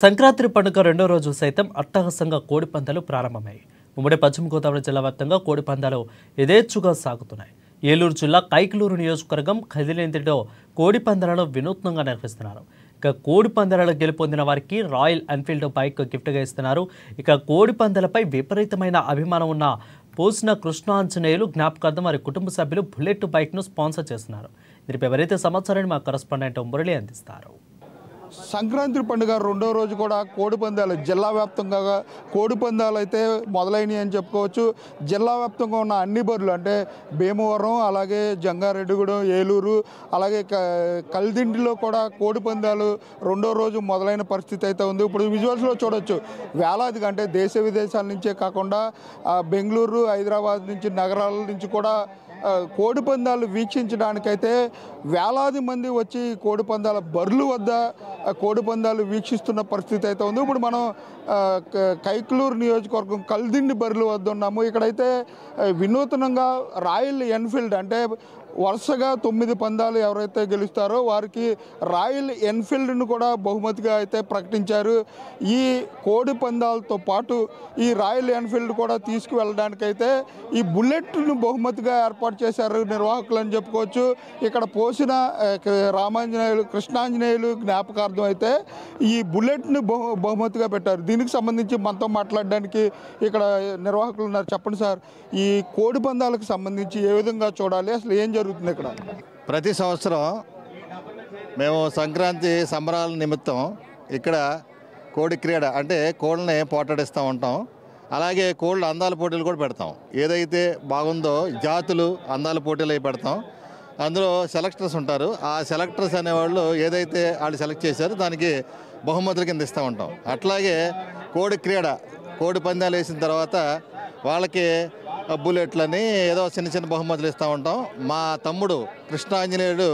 సంక్రాంతి పండుగ రెండో రోజు సైతం అట్టహాసంగా కోడి పందాలు ప్రారంభమయ్యాయి. ఉమ్మడి పశ్చిమ గోదావరి జిల్లా వ్యాప్తంగా కోడి పందాలు యథేచ్ఛగా సాగుతున్నాయి. ఏలూరు జిల్లా కైకలూరు నియోజకవర్గం కదిలేంతిలో కోడి పందాలను వినూత్నంగా నిర్వహిస్తున్నారు. ఇక కోడి పందాలలో గెలుపొందిన వారికి రాయల్ ఎన్ఫీల్డ్ బైక్ గిఫ్ట్గా ఇస్తున్నారు. ఇక కోడి పందాలపై విపరీతమైన అభిమానం ఉన్న పోసిన కృష్ణాంజనేయులు జ్ఞాపకార్థం వారి కుటుంబ సభ్యులు బుల్లెట్ బైక్ను స్పాన్సర్ చేస్తున్నారు. దీనిపై మరింత సమాచారాన్ని మా కరెస్పాండెంట్ మురళి అందిస్తారు. సంక్రాంతి పండుగ రెండో రోజు కూడా కోడి పందాలు జిల్లా వ్యాప్తంగా కోడి పందాలు అయితే మొదలైనవి అని చెప్పుకోవచ్చు. జిల్లా వ్యాప్తంగా ఉన్న అన్ని బరులు అంటే భీమవరం, అలాగే జంగారెడ్డిగూడెం, ఏలూరు, అలాగే కల్దిండిలో కూడా కోడి పందాలు రెండో రోజు మొదలైన పరిస్థితి అయితే ఉంది. ఇప్పుడు విజువల్స్లో చూడొచ్చు, వేలాదిగా అంటే దేశ విదేశాల నుంచే కాకుండా బెంగళూరు, హైదరాబాద్ నుంచి నగరాల నుంచి కూడా కోడి పందాలు వీక్షించడానికైతే వేలాది మంది వచ్చి కోడి పందాల బర్లు వద్ద కోడి పందాలు వీక్షిస్తున్న పరిస్థితి అయితే ఉంది. ఇప్పుడు మనం కైకలూరు నియోజకవర్గం కల్దిండి బర్లు వద్ద ఉన్నాము. ఇక్కడైతే వినూతనంగా రాయల్ ఎన్ఫీల్డ్ అంటే వరుసగా 9 పందాలు ఎవరైతే గెలుస్తారో వారికి రాయల్ ఎన్ఫీల్డ్ను కూడా బహుమతిగా అయితే ప్రకటించారు. ఈ కోడి పందాలతో పాటు ఈ రాయల్ ఎన్ఫీల్డ్ కూడా తీసుకువెళ్ళడానికైతే ఈ బుల్లెట్ను బహుమతిగా ఏర్పాటు చేశారు నిర్వాహకులు అని చెప్పుకోవచ్చు. ఇక్కడ పోసిన కృష్ణాంజనేయులు జ్ఞాపకార్థం అయితే ఈ బుల్లెట్ను బహుమతిగా పెట్టారు. దీనికి సంబంధించి మనతో మాట్లాడడానికి ఇక్కడ నిర్వాహకులు ఉన్నారు. చెప్పండి సార్, ఈ కోడి పందాలకు సంబంధించి ఏ విధంగా చూడాలి, అసలు ఏం జరుగుతుంది ఇక్కడ? ప్రతి సంవత్సరం మేము సంక్రాంతి సంబరాల నిమిత్తం ఇక్కడ కోడి క్రీడ అంటే కోళ్ళని పోటాడిస్తూ ఉంటాం. అలాగే కోళ్ళ అందాల పోటీలు కూడా పెడతాం. ఏదైతే బాగుందో జాతులు అందాల పోటీలు అవి పెడతాం. అందులో సెలెక్టర్స్ ఉంటారు. ఆ సెలెక్టర్స్ అనేవాళ్ళు ఏదైతే వాళ్ళు సెలెక్ట్ చేశారో దానికి బహుమతుల కింద ఇస్తూ ఉంటాం. అట్లాగే కోడి క్రీడ కోడి పందాలు వేసిన తర్వాత వాళ్ళకి బుల్లెట్లని ఏదో చిన్న చిన్న బహుమతులు ఇస్తూ ఉంటాం. మా తమ్ముడు కృష్ణాంజనేయుడు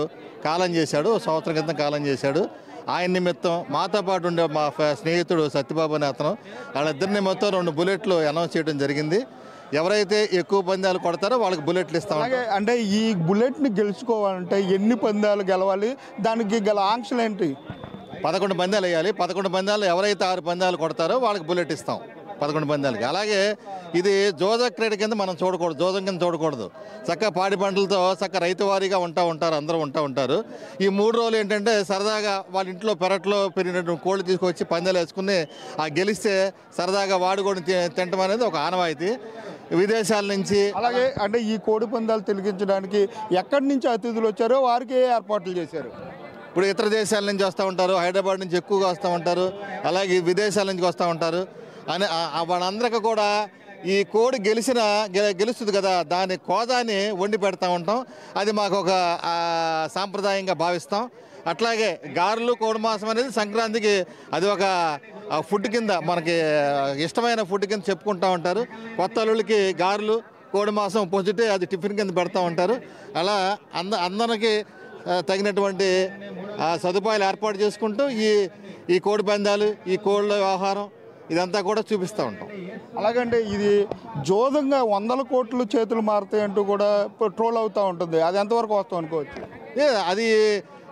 కాలం చేశాడు, సంవత్సరం క్రితం కాలం చేశాడు. ఆయన నిమిత్తం మాతో పాటు ఉండే మా స్నేహితుడు సత్యబాబు అనే అతను, వాళ్ళిద్దరి నిమిత్తం 2 బుల్లెట్లు అనౌన్స్ చేయడం జరిగింది. ఎవరైతే ఎక్కువ పందాలు కొడతారో వాళ్ళకి బుల్లెట్లు ఇస్తాం. అంటే ఈ బుల్లెట్ని గెలుచుకోవాలంటే ఎన్ని పందాలు గెలవాలి, దానికి గల ఆంక్షలు ఏంటి? 11 పందాలు వేయాలి. 11 పందాలు ఎవరైతే 6 పందాలు కొడతారో వాళ్ళకి బుల్లెట్ ఇస్తాం 11 పందాలకి. అలాగే ఇది జోజ క్రీడ కింద మనం చూడకూడదు, జోజం కింద చూడకూడదు. చక్కగా పాడి పంటలతో చక్కగా రైతు వారీగా ఉంటారు, అందరూ ఉంటారు. ఈ 3 రోజులు ఏంటంటే సరదాగా వాళ్ళ ఇంట్లో పెరట్లో పెరిగినటువంటి కోళ్ళు తీసుకొచ్చి పందాలు వేసుకుని ఆ గెలిస్తే సరదాగా వాడుకొని తినటం అనేది ఒక ఆనవాయితీ. విదేశాల నుంచి అలాగే అంటే ఈ కోడి పందాలు తిలకించడానికి ఎక్కడి నుంచి అతిథులు వచ్చారో వారికి ఏర్పాట్లు చేశారు. ఇప్పుడు ఇతర దేశాల నుంచి వస్తూ ఉంటారు, హైదరాబాద్ నుంచి ఎక్కువగా వస్తూ ఉంటారు, అలాగే విదేశాల నుంచి వస్తూ ఉంటారు. అని వాళ్ళందరికీ కూడా ఈ కోడి గెలుస్తుంది కదా, దాని కోదాన్ని వండి పెడతా ఉంటాం. అది మాకు ఒక సాంప్రదాయంగా భావిస్తాం. అట్లాగే గారెలు, కోడి మాంసం అనేది సంక్రాంతికి అది ఒక ఫుడ్ కింద మనకి ఇష్టమైన ఫుడ్ కింద చెప్పుకుంటూ ఉంటారు. కొత్త అల్లుళ్ళకి గారెలు, కోడి మాంసం పొద్దుటే అది టిఫిన్ కింద పెడతా ఉంటారు. అలా అందరికి తగినటువంటి సదుపాయాలు ఏర్పాటు చేసుకుంటూ ఈ కోడి పందాలు, ఈ కోళ్ళ వ్యవహారం ఇదంతా కూడా చూపిస్తూ ఉంటాం. అలాగంటే ఇది జోదంగా 100 కోట్లు చేతులు మారుతాయి అంటూ కూడా ట్రోల్ అవుతూ ఉంటుంది. అది ఎంతవరకు వస్తాం అనుకోవచ్చు? అది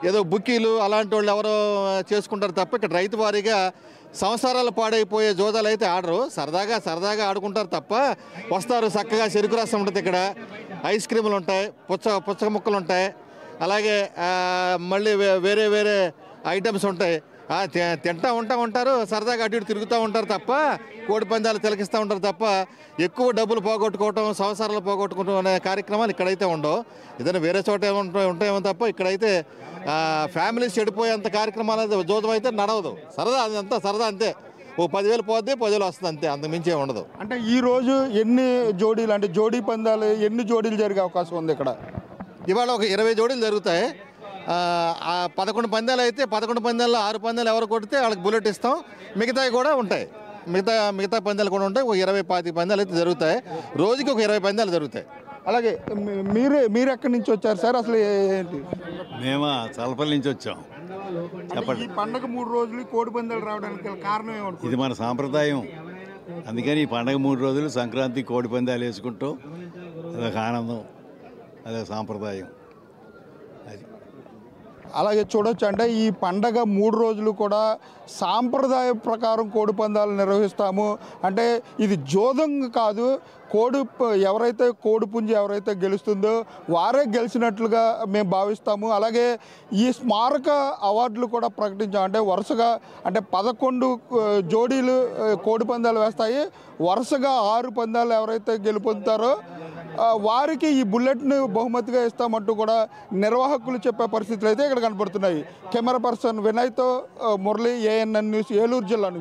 ఏదో బుక్కీలు అలాంటి వాళ్ళు ఎవరో చేసుకుంటారు తప్ప ఇక్కడ రైతు వారీగా సంవత్సరాలు పాడైపోయే జోదాలు అయితే ఆడరు. సరదాగా ఆడుకుంటారు తప్ప వస్తారు. చక్కగా చెరుకు రసం ఉంటుంది, ఇక్కడ ఐస్ క్రీములు ఉంటాయి, పుచ్చక ముక్కలు ఉంటాయి, అలాగే మళ్ళీ వేరే ఐటమ్స్ ఉంటాయి. తింటూ ఉంటారు, సరదాగా అటు ఇటు తిరుగుతూ ఉంటారు తప్ప కోడి పందాలు తిలకిస్తూ ఉంటారు తప్ప ఎక్కువ డబ్బులు పోగొట్టుకోవటం, సంవత్సరాలు పోగొట్టుకోవటం అనే కార్యక్రమాలు ఇక్కడైతే ఉండవు. ఏదైనా వేరే చోట ఉంటాయేమో తప్ప ఇక్కడైతే ఫ్యామిలీస్ చెడిపోయేంత కార్యక్రమాలు జోదం అయితే నడవదు. సరదా అంతే. ఓ 10,000 పోద్ది, 10,000 వస్తుంది అంతే, అంత మించే ఉండదు. అంటే ఈరోజు ఎన్ని జోడీలు అంటే జోడీ పందాలు ఎన్ని జోడీలు జరిగే అవకాశం ఉంది ఇక్కడ? ఇవాళ ఒక 20 జోడీలు జరుగుతాయి. 11 పందాలు అయితే 11 పందాల్లో 6 పందాలు ఎవరు కొడితే వాళ్ళకి బుల్లెట్ ఇస్తాం. మిగతావి కూడా ఉంటాయి, మిగతా పందాలు కూడా ఉంటాయి. ఒక 20-25 పందాలు అయితే జరుగుతాయి. రోజుకి ఒక 20 పందాలు జరుగుతాయి. అలాగే మీరు ఎక్కడి నుంచి వచ్చారు సార్? అసలు ఏంటి? మేము చలపల్లి నుంచి వచ్చాం. చెప్పండి. ఈ పండగ 3 రోజులు కోడి పందాలు రావడానికి కారణం ఏమంటారు? ఇది మన సాంప్రదాయం. అందుకని ఈ పండగ 3 రోజులు సంక్రాంతి కోడి పందాలు వేసుకుంటూ అదొక ఆనందం, అదొక సాంప్రదాయం. అది అలాగే చూడొచ్చు అంటే ఈ పండగ 3 రోజులు కూడా సాంప్రదాయ ప్రకారం కోడి పందాలు నిర్వహిస్తాము. అంటే ఇది జోదం కాదు, ఎవరైతే కోడిపుంజు ఎవరైతే గెలుస్తుందో వారే గెలిచినట్లుగా మేము భావిస్తాము. అలాగే ఈ స్మారక అవార్డులు కూడా ప్రకటించాం. అంటే వరుసగా 11 జోడీలు కోడి పందాలు వేస్తాయి. వరుసగా 6 పందాలు ఎవరైతే గెలుపొందుతారో వారికి ఈ బుల్లెట్ను బహుమతిగా ఇస్తామంటూ కూడా నిర్వాహకులు చెప్పే పరిస్థితులు అయితే ఇక్కడ కనపడుతున్నాయి. కెమెరా పర్సన్ వినయ్తో మురళి, ANN న్యూస్, ఏలూరు జిల్లా నుంచి.